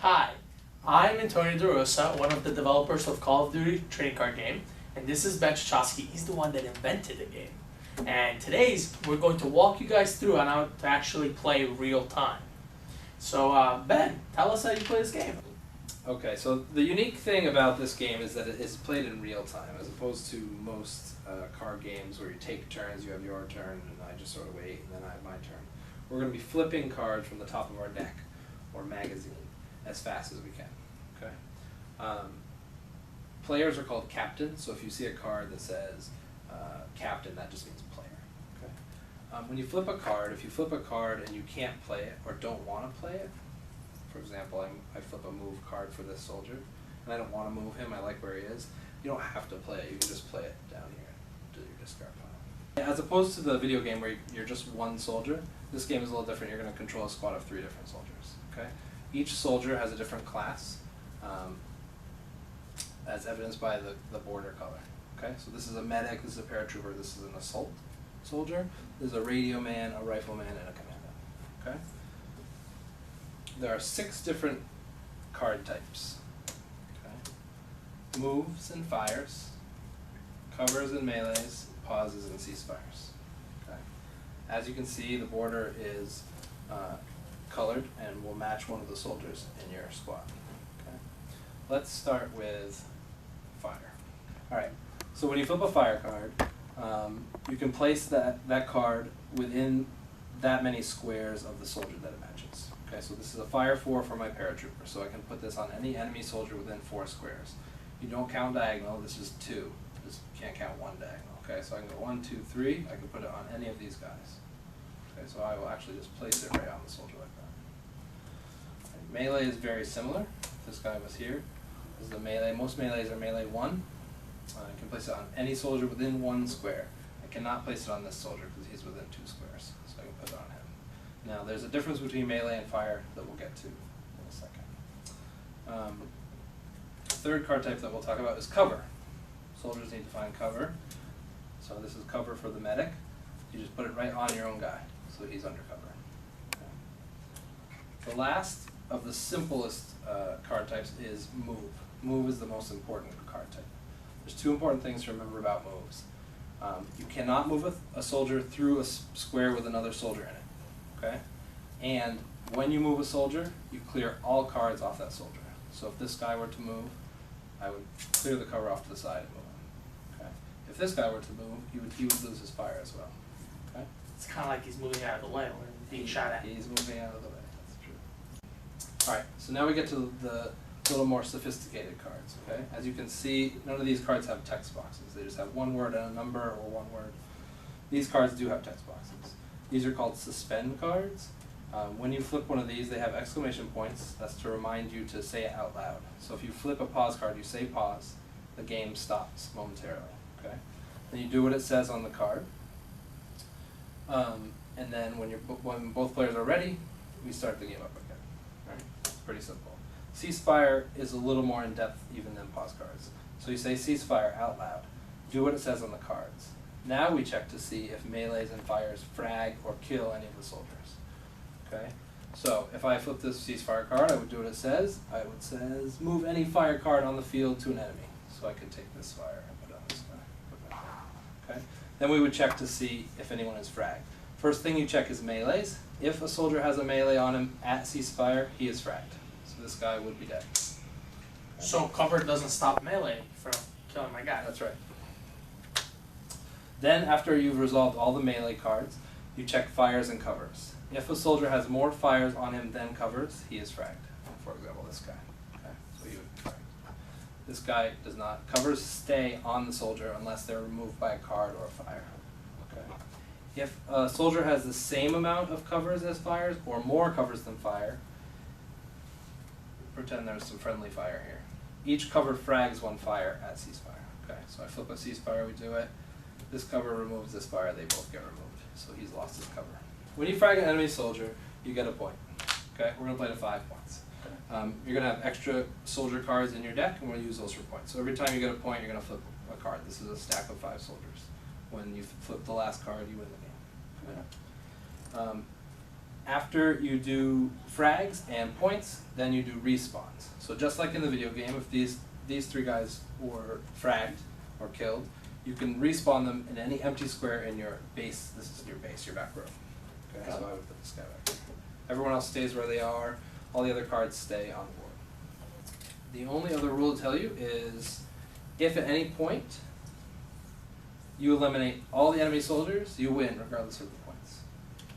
Hi, I'm Antonio DeRosa, one of the developers of Call of Duty trading card game, and this is Ben Chachowski. He's the one that invented the game. And we're going to walk you guys through on how to actually play real time. So Ben, tell us how you play this game. Okay, so the unique thing about this game is that it is played in real time, as opposed to most card games where you take turns, you have your turn, and I just sort of wait, and then I have my turn. We're going to be flipping cards from the top of our deck, or magazine, as fast as we can. Okay. Players are called captains, so if you see a card that says captain, that just means player. Okay. When you flip a card, if you flip a card and you can't play it or don't want to play it, for example, I flip a move card for this soldier, and I don't want to move him, I like where he is, you don't have to play it, you can just play it down here to your discard pile. As opposed to the video game where you're just one soldier, this game is a little different. You're going to control a squad of 3 different soldiers. Okay? Each soldier has a different class, as evidenced by the border color. Okay? So this is a medic, this is a paratrooper, this is an assault soldier, this is a radio man, a rifleman, and a commando. Okay? There are 6 different card types. Okay? Moves and fires, covers and melees, pauses and ceasefires. Okay? As you can see, the border is colored and will match one of the soldiers in your squad. Okay? Let's start with fire. Alright, so when you flip a fire card, you can place that card within that many squares of the soldier that it matches. Okay, so this is a fire 4 for my paratrooper, so I can put this on any enemy soldier within 4 squares. You don't count diagonal, this is 2. Just can't count 1 diagonal. Okay, so I can go 1, 2, 3, I can put it on any of these guys. Okay, so I will actually just place it right on the soldier like that. Okay, melee is very similar. This guy was here. This is the melee. Most melees are melee 1. I can place it on any soldier within 1 square. I cannot place it on this soldier because he's within 2 squares, so I can put it on him. Now, there's a difference between melee and fire that we'll get to in a second. Third card type that we'll talk about is cover. Soldiers need to find cover. So this is cover for the medic. You just put it right on your own guy, so he's under cover. Okay. The last of the simplest card types is move. Move is the most important card type. There's 2 important things to remember about moves. You cannot move a soldier through a square with another soldier in it. Okay? And when you move a soldier, you clear all cards off that soldier. So if this guy were to move, I would clear the cover off to the side and move him. Okay? If this guy were to move, he would lose his fire as well. Okay? It's kind of like he's moving out of the way when being shot at. He's moving out of the way, that's true. Alright, so now we get to the little more sophisticated cards. Okay? As you can see, none of these cards have text boxes. They just have 1 word and a number or 1 word. These cards do have text boxes. These are called suspend cards. When you flip one of these, they have exclamation points. That's to remind you to say it out loud. So if you flip a pause card, you say pause, the game stops momentarily. Okay? Then you do what it says on the card. And then when both players are ready, we start the game up again. Right? It's pretty simple. Ceasefire is a little more in depth even than pause cards. So you say ceasefire out loud. Do what it says on the cards. Now we check to see if melees and fires frag or kill any of the soldiers. Okay? So if I flip this ceasefire card, I would do what it says. I would say move any fire card on the field to an enemy. So I could take this fire and put it on this guy. Okay? Then we would check to see if anyone is fragged. First thing you check is melees. If a soldier has a melee on him at ceasefire, he is fragged. So this guy would be dead. Okay? So cover doesn't stop melee from killing my guy. That's right. Then, after you've resolved all the melee cards, you check fires and covers. If a soldier has more fires on him than covers, he is fragged. For example, this guy. Okay, so he would be fragged. This guy does not. Covers stay on the soldier unless they're removed by a card or a fire. Okay. If a soldier has the same amount of covers as fires, or more covers than fire, pretend there's some friendly fire here. Each cover frags 1 fire at ceasefire. Okay, so I flip a ceasefire, we do it. This cover removes this fire, they both get removed. So he's lost his cover. When you frag an enemy soldier, you get a point. Okay, we're going to play to 5 points. You're going to have extra soldier cards in your deck, and we'll use those for points. So every time you get a point, you're going to flip a card. This is a stack of 5 soldiers. When you flip the last card, you win the game. Okay? after you do frags and points, then you do respawns. So just like in the video game, if these three guys were fragged or killed, you can respawn them in any empty square in your base. This is your base, your back row. Okay, so I would put this guy back here. Everyone else stays where they are. All the other cards stay on the board. The only other rule to tell you is if at any point you eliminate all the enemy soldiers, you win regardless of the points.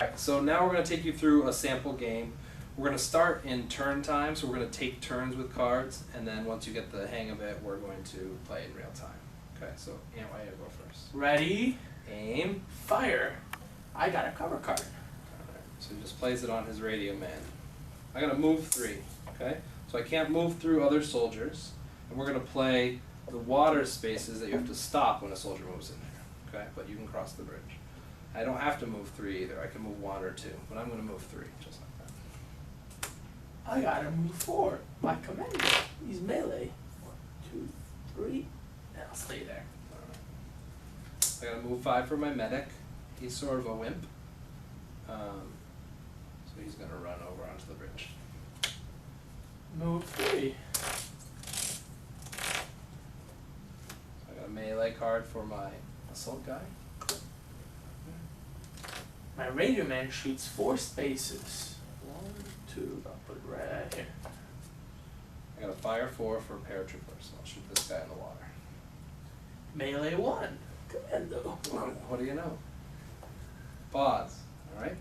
Alright, so now we're going to take you through a sample game. We're going to start in turn time, so we're going to take turns with cards, and then once you get the hang of it, we're going to play in real time. Okay, so Ant, why don't you go first? Ready? Aim. Fire. I got a cover card. Alright, so he just plays it on his radio man. I'm going to move 3, okay? So I can't move through other soldiers, and we're going to play the water spaces that you have to stop when a soldier moves in there, okay? But you can cross the bridge. I don't have to move 3 either. I can move 1 or 2, but I'm going to move 3, just like that. I gotta move 4. My commander. He's melee. 1, 2, 3. And I'll stay there. Alright. I gotta move 5 for my medic. He's sort of a wimp. So he's gonna run over onto the bridge. Move 3. I got a melee card for my assault guy. My radio man shoots 4 spaces. 1, 2. I'll put it right here. I got a fire 4 for paratrooper, so I'll shoot this guy in the water. Melee 1. Commando. What do you know? Pause. Alright?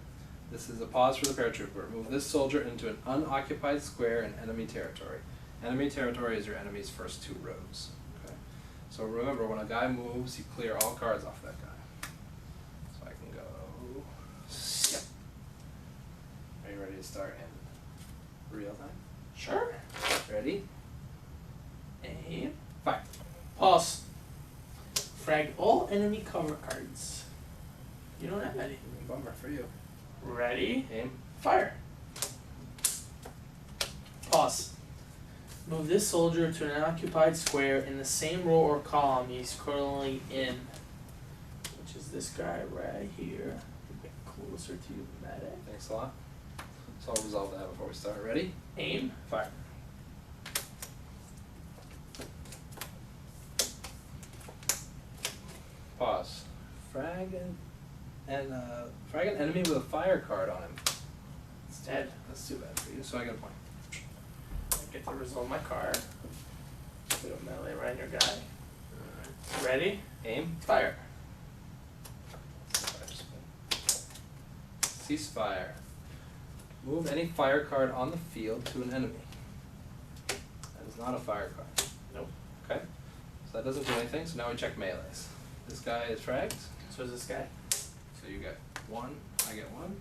This is a pause for the paratrooper. Move this soldier into an unoccupied square in enemy territory. Enemy territory is your enemy's first 2 rows. Okay? So remember, when a guy moves, you clear all cards off that guy. So I can go. Yep. Are you ready to start in real time? Sure. Ready? Aim. Fire. Pause. Frag all enemy cover cards. You don't have any. Bummer for you. Ready? Aim. Fire. Pause. Move this soldier to an unoccupied square in the same row or column he's currently in, which is this guy right here. Get closer to you, medic. Thanks a lot. So I'll resolve that before we start. Ready? Aim. Fire. Pause. Frag an enemy with a fire card on him. It's dead. That's too bad for you. So I get a point. I get to resolve my card. Put a melee right in your guy. Ready? Aim. Fire. Ceasefire. Move any fire card on the field to an enemy. That is not a fire card. Nope. Okay. So that doesn't do anything. So now we check melees. This guy is fragged. So is this guy. So you get 1, I get 1.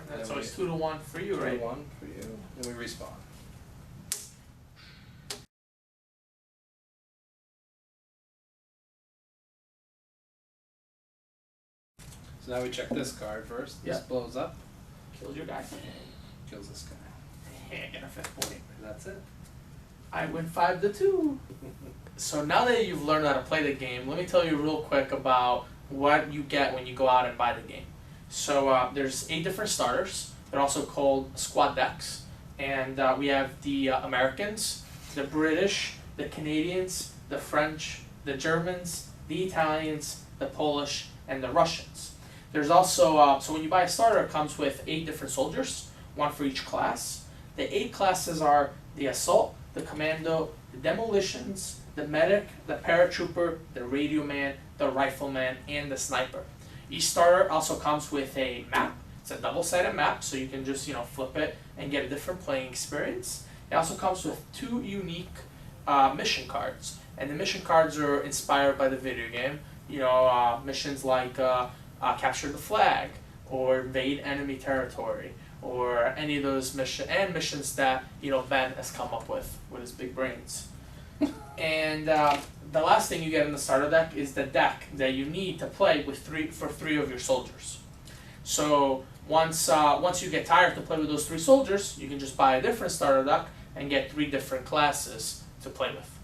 That's always 2 to 1 for you, right? 1 for you. Then we respawn. So now we check this card first. This Yeah. blows up. Kills your guy. Kills this guy. And get a 5th point. And that's it. I win 5 to 2. So now that you've learned how to play the game, let me tell you real quick about what you get when you go out and buy the game. So there's 8 different starters. They're also called squad decks. And we have the Americans, the British, the Canadians, the French, the Germans, the Italians, the Polish, and the Russians. There's also, so when you buy a starter, it comes with 8 different soldiers, 1 for each class. The 8 classes are the assault, the commando, the demolitions, the medic, the paratrooper, the radio man, the rifleman, and the sniper. Each starter also comes with a map. It's a double-sided map, so you can just flip it and get a different playing experience. It also comes with 2 unique mission cards, and the mission cards are inspired by the video game. Missions like capture the flag, or invade enemy territory, or any of those missions that Ben has come up with his big brains. And the last thing you get in the starter deck is the deck that you need to play with 3 of your soldiers. So once you get tired to play with those 3 soldiers, you can just buy a different starter deck and get 3 different classes to play with.